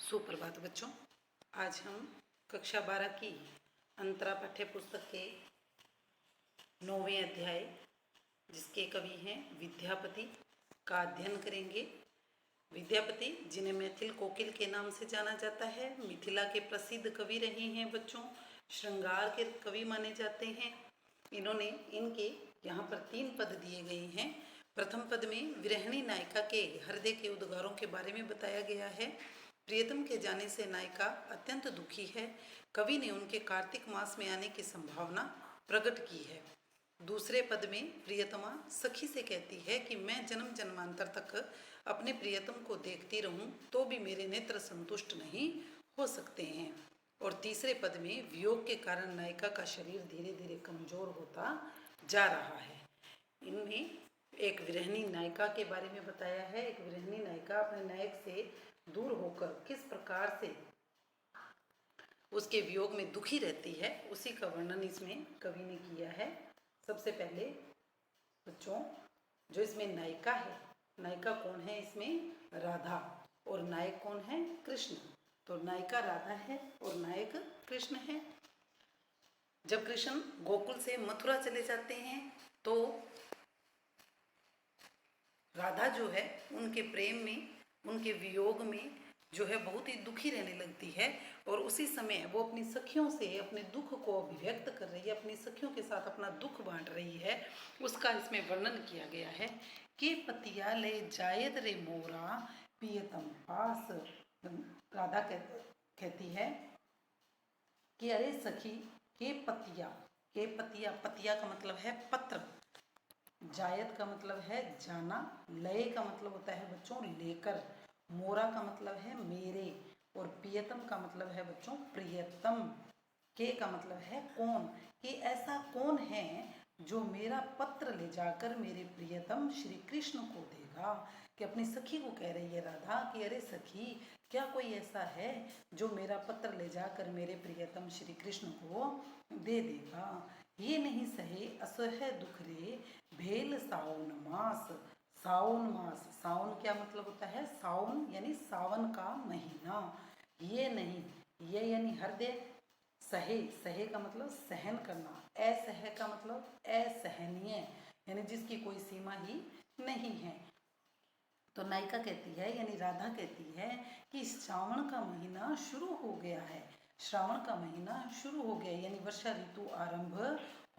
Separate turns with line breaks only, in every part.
सुप्रभात बच्चों। आज हम कक्षा 12 की अंतरा पाठ्य पुस्तक के 9वें अध्याय जिसके कवि हैं विद्यापति का अध्ययन करेंगे। विद्यापति जिन्हें मैथिल कोकिल के नाम से जाना जाता है, मिथिला के प्रसिद्ध कवि रहे हैं बच्चों, श्रृंगार के कवि माने जाते हैं। इनके यहाँ पर 3 पद दिए गए हैं। प्रथम पद में विरहिणी नायिका के हृदय के उद्गारों के बारे में बताया गया है। प्रियतम के जाने से नायिका अत्यंत दुखी है। कवि ने उनके कार्तिक मास में आने की संभावना प्रकट की है। दूसरे पद में प्रियतमा सखी से कहती है कि मैं जन्म जन्मांतर तक अपने प्रियतम को देखती रहूं तो भी मेरे नेत्र संतुष्ट नहीं हो सकते हैं। और तीसरे पद में वियोग के कारण नायिका का शरीर धीरे धीरे कमजोर होता जा रहा है। इनमें एक विरहिणी नायिका के बारे में बताया है। एक विरहिणी नायिका अपने नायक से दूर होकर किस प्रकार से उसके वियोग में दुखी रहती है, उसी का वर्णन इसमें कवि ने किया है। सबसे पहले बच्चों, जो इसमें नायिका है, नायिका कौन है इसमें? राधा। और नायक कौन है? कृष्ण। तो नायिका राधा है और नायक कृष्ण है। जब कृष्ण गोकुल से मथुरा चले जाते हैं तो राधा जो है उनके प्रेम में, उनके वियोग में जो है बहुत ही दुखी रहने लगती है। और उसी समय वो अपनी सखियों से अपने दुख को अभिव्यक्त कर रही है, अपनी सखियों के साथ अपना दुख बांट रही है। उसका इसमें वर्णन किया गया है कि पतिया ले जायद रे मोरा पियतम पास। राधा कहती है कि अरे सखी के पतिया, पतिया का मतलब है पत्र, जायद का मतलब है जाना, लय का मतलब होता है बच्चों लेकर, मोरा का मतलब है मेरे, और प्रियतम का मतलब है बच्चों प्रियतम, के का मतलब है कौन, कि ऐसा कौन है जो मेरा पत्र ले जाकर मेरे प्रियतम श्री कृष्ण को देगा। कि अपनी सखी को कह रही है राधा कि अरे सखी, क्या कोई ऐसा है जो मेरा पत्र ले जाकर मेरे प्रियतम श्री कृष्ण को दे देगा। ये नहीं सहे असह्य दुख रे भेल सावन मास। सावन मास, सावन क्या मतलब होता है? सावन यानी सावन का महीना। ये नहीं, ये यानी हृदय, सहे, सहे का मतलब सहन करना, असह का मतलब असहनीय, यानी जिसकी कोई सीमा ही नहीं है। तो नायिका कहती है यानी राधा कहती है कि श्रावण का महीना शुरू हो गया है, श्रावण का महीना शुरू हो गया यानी वर्षा ऋतु आरंभ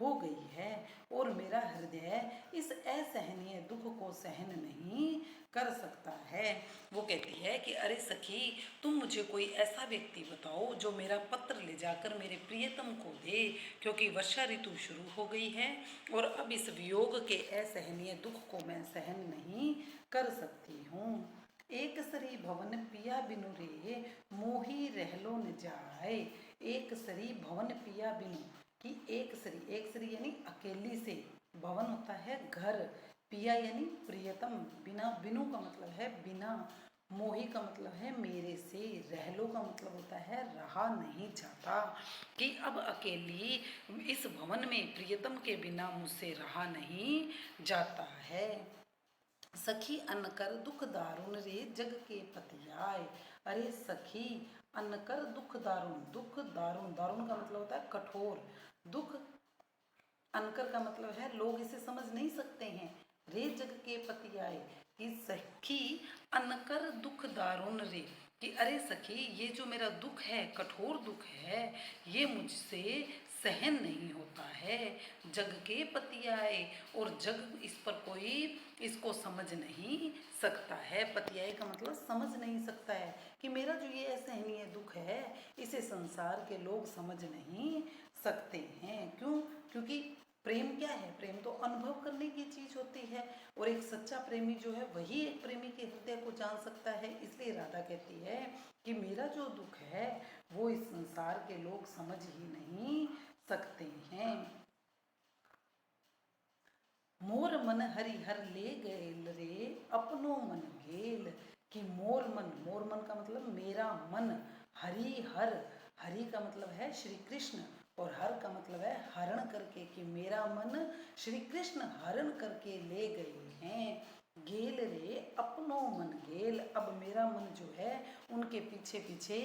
हो गई है और मेरा हृदय इस असहनीय दुख को सहन नहीं कर सकता है। वो कहती है कि अरे सखी, तुम मुझे कोई ऐसा व्यक्ति बताओ जो मेरा पत्र ले जाकर मेरे प्रियतम को दे, क्योंकि वर्षा ऋतु शुरू हो गई है और अब इस वियोग के असहनीय दुख को मैं सहन नहीं कर सकती हूँ। एक सरी भवन पिया बिनु रे मोही रहलो न जाए। एक सरी भवन पिया बिनु, कि एक सरी यानी अकेली से, भवन होता है घर, पिया यानी प्रियतम, बिना, बिनु का मतलब है बिना, मोही का मतलब है मेरे से, रहलो का मतलब होता है रहा नहीं जाता, कि अब अकेली इस भवन में प्रियतम के बिना मुझसे रहा नहीं जाता है। सखी अन्न कर दुख दारुण रे जग के पतियाए। अरे सखी, अन्न कर दुख दारुण, दुख दारुण, दारुण का मतलब होता है कठोर, दुख अनकर का मतलब है लोग इसे समझ नहीं सकते हैं। रे जग के पतियाए, कि सखी अनकर दुख दारुण रे, कि अरे सखी, ये जो मेरा दुख है, कठोर दुख है, ये मुझसे सहन नहीं होता है। जग के पतियाए, और जग इस पर कोई इसको समझ नहीं सकता है। पतियाए का मतलब समझ नहीं सकता है, कि मेरा जो ये असहनीय दुख है इसे संसार के लोग समझ नहीं सकते हैं। क्यों? क्योंकि प्रेम क्या है? प्रेम तो अनुभव करने की चीज होती है और एक सच्चा प्रेमी जो है वही एक प्रेमी के हृदय को जान सकता है। इसलिए राधा कहती है कि मेरा जो दुख है वो इस संसार के लोग समझ ही नहीं सकते हैं। मोर मन हरिहर ले गए रे अपनो मन गेल, कि मोर मन, मोर मन का मतलब मेरा मन, हरिहर, हरि का मतलब है श्री कृष्ण और हर का मतलब है हरण करके, कि मेरा मन श्री कृष्ण हरण करके ले गए हैं। गेल रे अपनो मन गेल, अब मेरा मन जो है उनके पीछे पीछे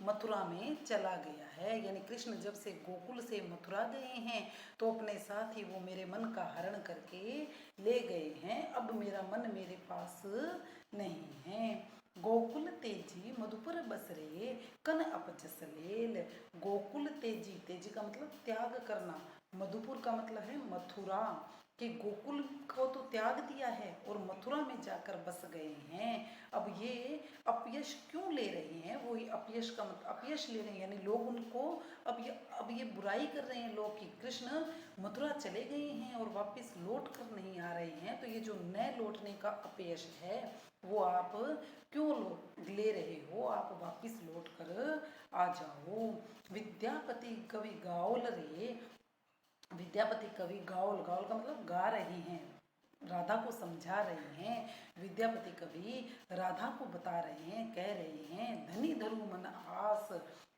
मथुरा में चला गया है। यानी कृष्ण जब से गोकुल से मथुरा गए हैं तो अपने साथ ही वो मेरे मन का हरण करके ले गए हैं। अब मेरा मन मेरे पास नहीं है। गोकुल तेजी मधुपुर बसरे कन अपजस लेल। गोकुल तेजी, तेजी का मतलब त्याग करना, मधुपुर का मतलब है मथुरा, कि गोकुल को तो त्याग दिया है और मथुरा में जाकर बस गए हैं। अब ये अपयश क्यों ले रहे हैं? वो ही अपयश का मतलब अपयश ले रहे हैं, यानी लोग उनको अब ये बुराई कर रहे हैं लोग कि कृष्ण मथुरा चले गए हैं और वापस लौट कर नहीं आ रहे हैं। तो ये जो न लौटने का अपयश है वो आप क्यों ले रहे हो? आप वापिस लौट कर आ जाओ। विद्यापति कवि गाओल रे, विद्यापति कवि गाओल, गाओल का मतलब गा रही हैं, राधा को समझा रहे हैं। विद्यापति कवि राधा को बता रहे हैं, कह रहे हैं धनी धरु मन आस,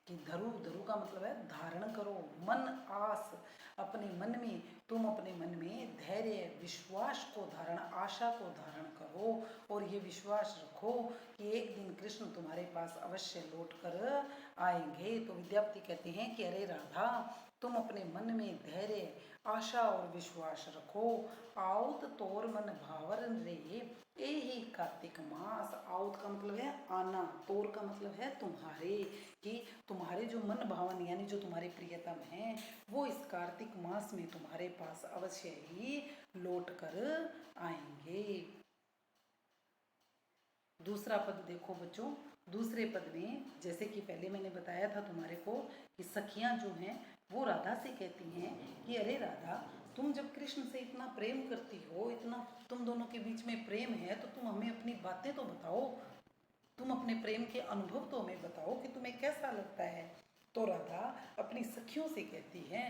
कि धरु, धरु का मतलब है धारण करो, मन आस, अपने मन में, तुम अपने मन में धैर्य विश्वास को धारण, आशा को धारण करो और ये विश्वास रखो कि एक दिन कृष्ण तुम्हारे पास अवश्य लौट कर आएंगे। तो विद्यापति कहते हैं कि अरे राधा, तुम अपने मन में धैर्य, आशा और विश्वास रखो। आउत तोर मन भावर रे ए ही कार्तिक मास। आउत का मतलब है आना, तोर का मतलब है तुम्हारे, कि तुम्हारे जो मन भावन यानी जो तुम्हारे प्रियतम हैं वो इस कार्तिक मास में तुम्हारे पास अवश्य ही लौट कर आएंगे। दूसरा पद देखो बच्चों, दूसरे पद में जैसे कि पहले मैंने बताया था तुम्हारे को कि सखियां जो हैं वो राधा से कहती हैं कि अरे राधा, तुम जब कृष्ण से इतना प्रेम करती हो, इतना तुम दोनों के बीच में प्रेम है, तो तुम हमें अपनी बातें तो बताओ, तुम अपने प्रेम के अनुभव तो हमें बताओ कि तुम्हें कैसा लगता है। तो राधा अपनी सखियों से कहती है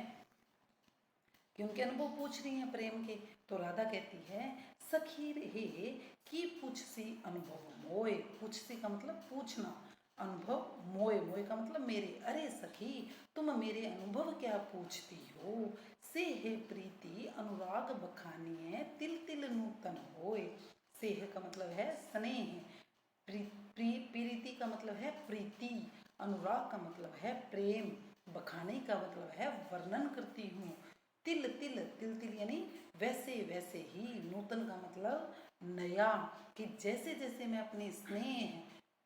कि उनके अनुभव पूछ रही हैं प्रेम के। तो राधा कहती है सखी रहे की पूछ सी अनुभव मोय। पूछ सी का मतलब पूछना, अनुभव, मोय, मोय का मतलब मेरे। अरे सखी, तुम मेरे अनुभव क्या पूछती हो? से है प्रीति अनुराग बखानिए तिल तिल नूतन होय। सेह का मतलब है स्नेह, प्रीति का मतलब है प्रीति, अनुराग का मतलब है प्रेम, बखाने का मतलब है वर्णन करती हूँ। तिल तिल, तिल तिल यानी वैसे वैसे ही, नूतन का मतलब नया, कि जैसे जैसे मैं अपने स्नेह,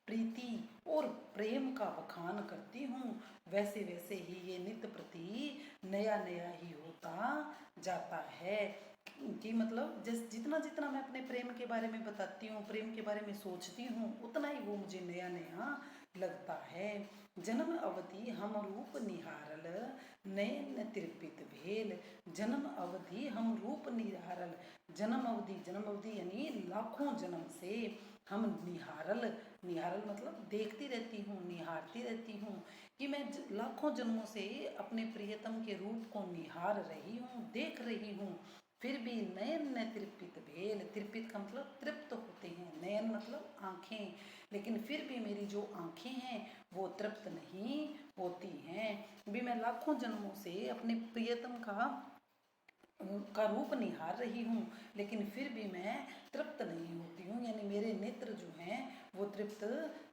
प्रीति और प्रेम का बखान करती हूँ वैसे वैसे ही ये नित्य प्रति नया नया ही होता जाता है। कि मतलब जितना जितना मैं अपने प्रेम के बारे में बताती हूँ, प्रेम के बारे में सोचती हूँ, उतना ही वो मुझे नया नया लगता है। जन्म अवधि हम रूप निहारल नयन त्रिपित भेल। जन्म अवधि हम रूप निहारल, जन्म अवधि, जन्म अवधि यानी लाखों जन्म से हम निहारल, निहारल मतलब देखती रहती हूँ, निहारती रहती हूँ, कि मैं लाखों जन्मों से अपने प्रियतम के रूप को निहार रही हूँ, देख रही हूँ, फिर भी नयन न तृपित भेल। तृपित का मतलब तृप्त होते हैं, नयन मतलब आँखें, लेकिन फिर भी मेरी जो आँखें हैं वो तृप्त नहीं होती हैं। भी मैं लाखों जन्मों से अपने प्रियतम का रूप निहार रही हूँ, लेकिन फिर भी मैं तृप्त नहीं होती हूँ, यानी मेरे नेत्र जो हैं वो तृप्त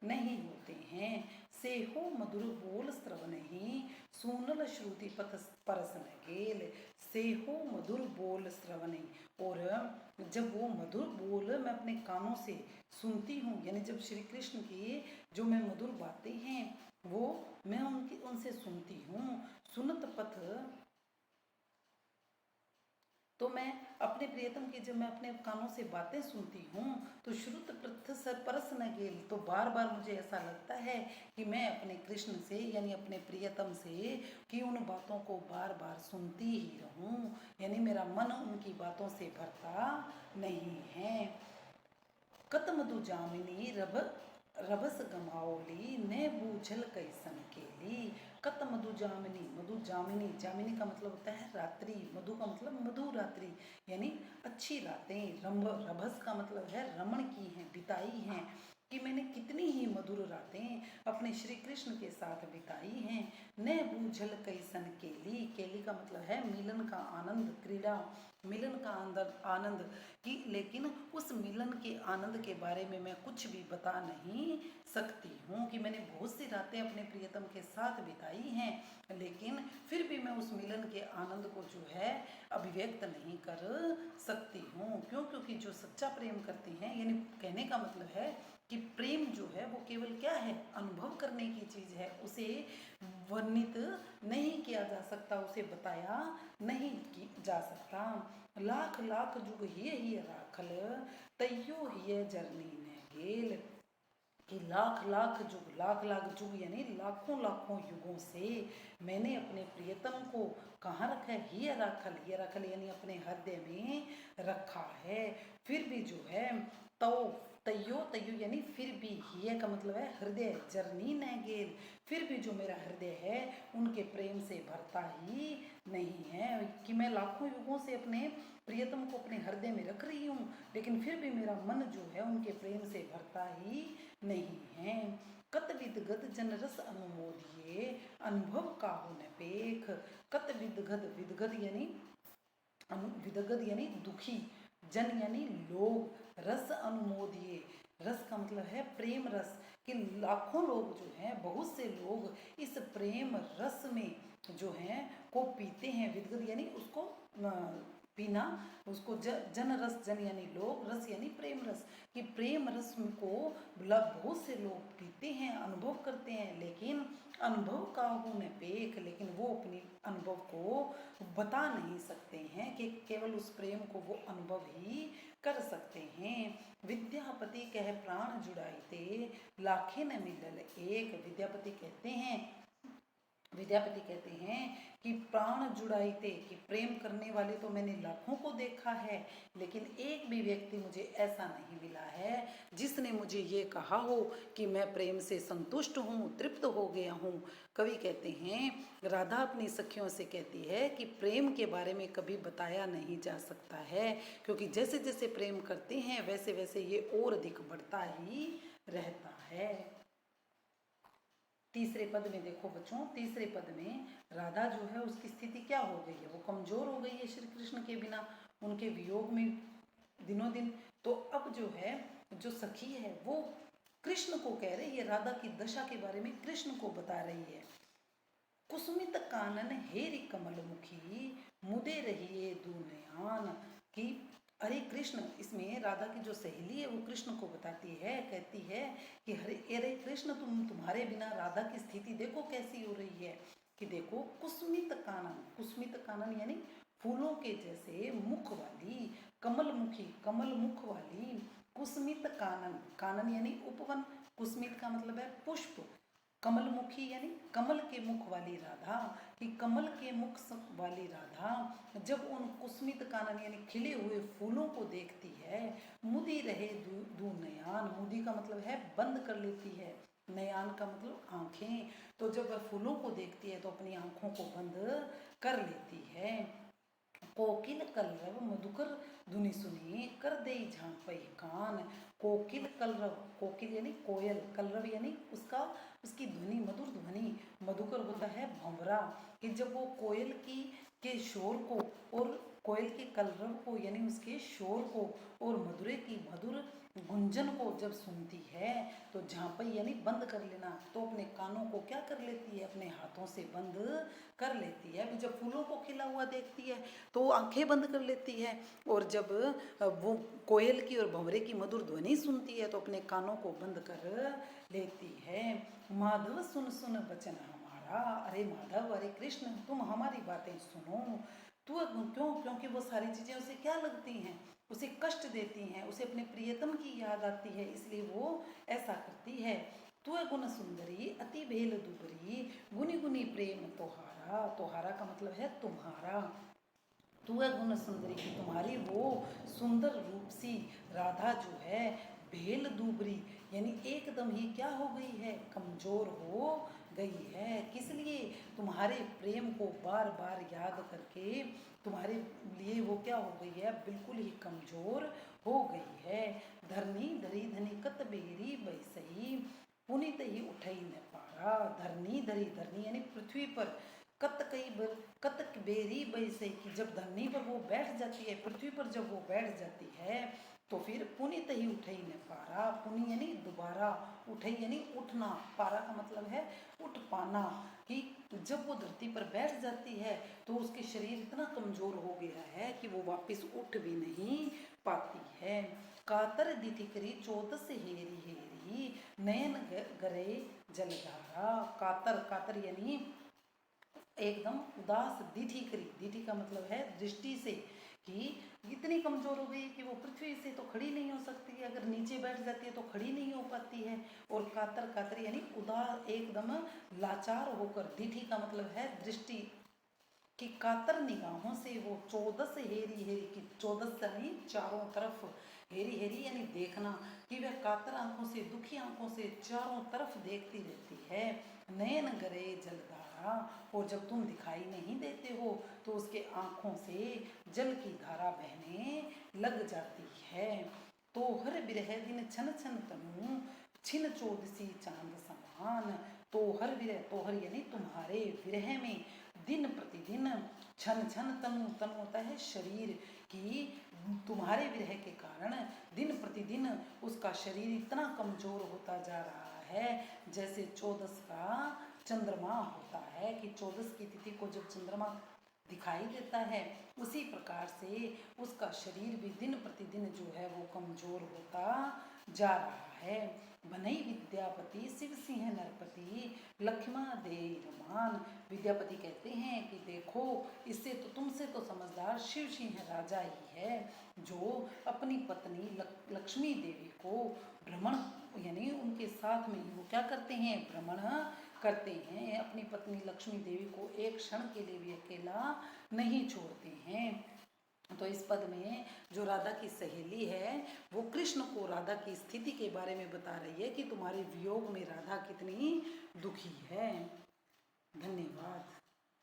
नहीं होते हैं। सेहो मधुर बोल श्रवण ही सूनल श्रुति पथ परस न गेल। सेहो मधुर बोल श्रवण, और जब वो मधुर बोल मैं अपने कानों से सुनती हूँ, यानी जब श्री कृष्ण की जो मैं मधुर बातें हैं वो मैं उनसे सुनती हूँ, सुनत पथ, तो मैं अपने प्रियतम की जब मैं अपने कानों से बातें सुनती हूँ तो श्रुत पृथ परस न गेल, तो बार बार मुझे ऐसा लगता है कि मैं अपने कृष्ण से यानी अपने प्रियतम से कि उन बातों को बार बार सुनती ही रहूं, यानी मेरा मन उनकी बातों से भरता नहीं है। कत मधु जामिनी रभस गमाओली ने बूझल कैसन केली। कत मधु जामिनी, मधु जामिनी, जामिनी का मतलब होता है रात्रि, मधु का मतलब मधु रात्रि यानी अच्छी रातें। रभस का मतलब है रमण की हैं, बिताई हैं, कि मैंने कितनी ही मधुर रातें अपने श्री कृष्ण के साथ बिताई हैं। न बूझल कैसन केली, केली का मतलब है मिलन का आनंद, क्रीड़ा, मिलन का आनंद कि, लेकिन उस मिलन के आनंद के बारे में मैं कुछ भी बता नहीं सकती हूँ कि मैंने बहुत सी रातें अपने प्रियतम के साथ बिताई हैं, लेकिन फिर भी मैं उस मिलन के आनंद को जो है अभिव्यक्त नहीं कर सकती हूँ। क्यों? क्योंकि जो सच्चा प्रेम करते हैं, यानी कहने का मतलब है कि प्रेम जो है वो केवल क्या है, अनुभव करने की चीज़ है, उसे वर्णित नहीं किया जा सकता, उसे बताया नहीं जा सकता। लाख लाख जुग ही राखल, तैयो ही जरनी ने गेल, कि लाख लाख जुग यानी लाखों लाखों युगों से मैंने अपने प्रियतम को कहाँ रखा है, ही राखल यानी अपने हृदय में रखा है। फिर भी जो है तैयो यानी फिर भी, ही का मतलब है हृदय, जर्नी न गेल, फिर भी जो मेरा हृदय है उनके प्रेम से भरता ही नहीं है, कि मैं लाखों युगों से अपने प्रियतम को अपने हृदय में रख रही हूँ, लेकिन फिर भी मेरा मन जो है उनके प्रेम से भरता ही नहीं है। कत विदगत जन रस अनुमोदिए, अनुभव काहू न पेख, कत विदगत यानी विदगत यानी दुखी, जन यानी लोग, रस अनुमोदिए, रस का मतलब है प्रेम रस, कि लाखों लोग जो हैं, बहुत से लोग इस प्रेम रस में जो हैं को पीते हैं। विदगत यानी उसको पीना, उसको जन रस, जन यानी लोग, रस यानी प्रेम रस, कि प्रेम रस को बहुत से लोग पीते हैं, अनुभव करते हैं, लेकिन अनुभव काहू न पेख, लेकिन वो अपनी अनुभव को बता नहीं सकते हैं, कि केवल उस प्रेम को वो अनुभव ही कर सकते हैं। विद्यापति कह प्राण जुड़ाईते, लाखे न मिलल एक, विद्यापति कहते हैं कि प्राण जुड़ाईते, कि प्रेम करने वाले तो मैंने लाखों को देखा है, लेकिन एक भी व्यक्ति मुझे ऐसा नहीं मिला है जिसने मुझे ये कहा हो कि मैं प्रेम से संतुष्ट हूँ, तृप्त हो गया हूँ। कवि कहते हैं, राधा अपनी सखियों से कहती है कि प्रेम के बारे में कभी बताया नहीं जा सकता है, क्योंकि जैसे जैसे प्रेम करते हैं वैसे वैसे ये और अधिक बढ़ता ही रहता है। तीसरे पद में देखो बच्चों, तीसरे पद में राधा जो है उसकी स्थिति क्या हो गई है, वो कमजोर हो गई है श्री कृष्ण के बिना, उनके वियोग में दिनों दिन। तो अब जो है, जो सखी है वो कृष्ण को कह रही है, राधा की दशा के बारे में कृष्ण को बता रही है। कुसुमित कानन हेरी कमल मुखी, मुदे रहिए दूनयान, की अरे कृष्ण, इसमें राधा की जो सहेली है वो कृष्ण को बताती है, कहती है कि अरे कृष्ण, तुम्हारे बिना राधा की स्थिति देखो कैसी हो रही है, कि देखो कुसुमित कानन यानी फूलों के जैसे मुख वाली, कमल मुख वाली, कुसुमित कानन यानी उपवन, कुसुमित का मतलब है पुष्प, कमलमुखी यानी कमल के मुख वाली राधा, कि कमल के मुख वाली राधा जब उन कुसुमित कानन यानी खिले हुए फूलों को देखती है, मुदी रहे दू नयान, मुदी का मतलब है बंद कर लेती है, नयान का मतलब आंखें, तो जब वह फूलों को देखती है तो अपनी आंखों को बंद कर लेती है। कोकिल कलरव मधुकर धुनि सुनी, कर दे झांपई कान, कोकिल कलरव, कोकिल यानी कोयल, कलरव यानी उसकी ध्वनि, मधुर ध्वनि, मधुकर होता है भंवरा, कि जब वो कोयल के शोर को और कोयल के कलरव को यानी उसके शोर को और मधुरे की मधुर गुंजन को जब सुनती है तो झांपई यानी बंद कर लेना, तो अपने कानों को क्या कर लेती है, अपने हाथों से बंद कर लेती है। अभी जब फूलों को खिला हुआ देखती है तो आंखें बंद कर लेती है, और जब वो कोयल की और भंवरे की मधुर ध्वनि सुनती है तो अपने कानों को बंद कर लेती है। माधव सुन सुन वचन हमारा, अरे माधव, अरे कृष्ण, तुम हमारी बातें सुनो। क्योंकि वो सारी चीजें उसे क्या लगती हैं, उसे कष्ट देती हैं, उसे अपने प्रियतम की याद आती है, इसलिए वो ऐसा करती है। तू गुण सुंदरी अति भेल दुबरी, गुनी गुनी प्रेम तोहारा, तोहारा का मतलब है तुम्हारा, तू है गुण सुंदरी, की तुम्हारी वो सुंदर रूप सी राधा जो है भेल दूबरी यानी एकदम ही क्या हो गई है, कमजोर हो गई है। किस लिए, तुम्हारे प्रेम को बार बार याद करके तुम्हारे लिए वो क्या हो गई है, बिल्कुल ही कमजोर हो गई है। धरनी धरी धनी कत बेरी बैसही, पुनित ही उठई न पारा। धरनी धरी, धरनी यानी पृथ्वी पर, कतक बेरी बैसे कि जब धरनी पर वो बैठ जाती है, पृथ्वी पर जब वो बैठ जाती है तो फिर पुनित ही उठई न पारा। पुनि यानी दोबारा, उठई यानी उठना, पारा का मतलब है उठ पाना, कि जब वो धरती पर बैठ जाती है तो उसके शरीर इतना कमजोर हो गया है कि वो वापस उठ भी नहीं पाती है। कातर दिथि करी चौदस हेरी हेरी, नयन गरे जलधारा। कातर, कातर यानी एकदम उदास, दिठी करी, दिठी का मतलब है दृष्टि से, कि इतनी कमजोर हो गई कि वो पृथ्वी से तो खड़ी नहीं हो सकती, अगर नीचे बैठ जाती है तो खड़ी नहीं हो पाती है। और कातर, कातर यानी उदास, एकदम लाचार होकर, दिठी का मतलब है दृष्टि, कि कातर निगाहों से वो चौदस हेरी हेरी, की चौदस यानी चारों तरफ, हेरी हेरी यानी देखना, कि वह कातर आंखों से, दुखी आंखों से चारों तरफ देखती रहती है। नयन गरे जलधारा, और जब तुम दिखाई नहीं देते हो तो उसके आंखों से जल की धारा बहने लग जाती है। तो हर बिरह दिन छन छन तनु, छिन चौदसी चांद समान। तो हर विरह, तो हर यानी तुम्हारे, विरह में, दिन प्रतिदिन, छन छन तनु, तनु होता है शरीर, की तुम्हारे विरह के कारण दिन प्रतिदिन उसका शरीर इतना कमजोर होता जा रहा है, जैसे चौदस का चंद्रमा होता है, कि चौदस की तिथि को जब चंद्रमा दिखाई देता है, उसी प्रकार से उसका शरीर भी दिन प्रतिदिन जो है वो कमजोर होता जा रहा है। बनई विद्यापति शिव सिंह नरपति, लक्ष्मा दे रमान। विद्यापति कहते हैं कि देखो, इससे तो, तुमसे तो समझदार शिव सिंह राजा ही है, जो अपनी पत्नी लक्ष्मी देवी को भ्रमण, यानी उनके साथ में ही वो क्या करते हैं, भ्रमण करते हैं, अपनी पत्नी लक्ष्मी देवी को एक क्षण के लिए भी अकेला नहीं छोड़ते हैं। तो इस पद में जो राधा की सहेली है वो कृष्ण को राधा की स्थिति के बारे में बता रही है कि तुम्हारे वियोग में राधा कितनी दुखी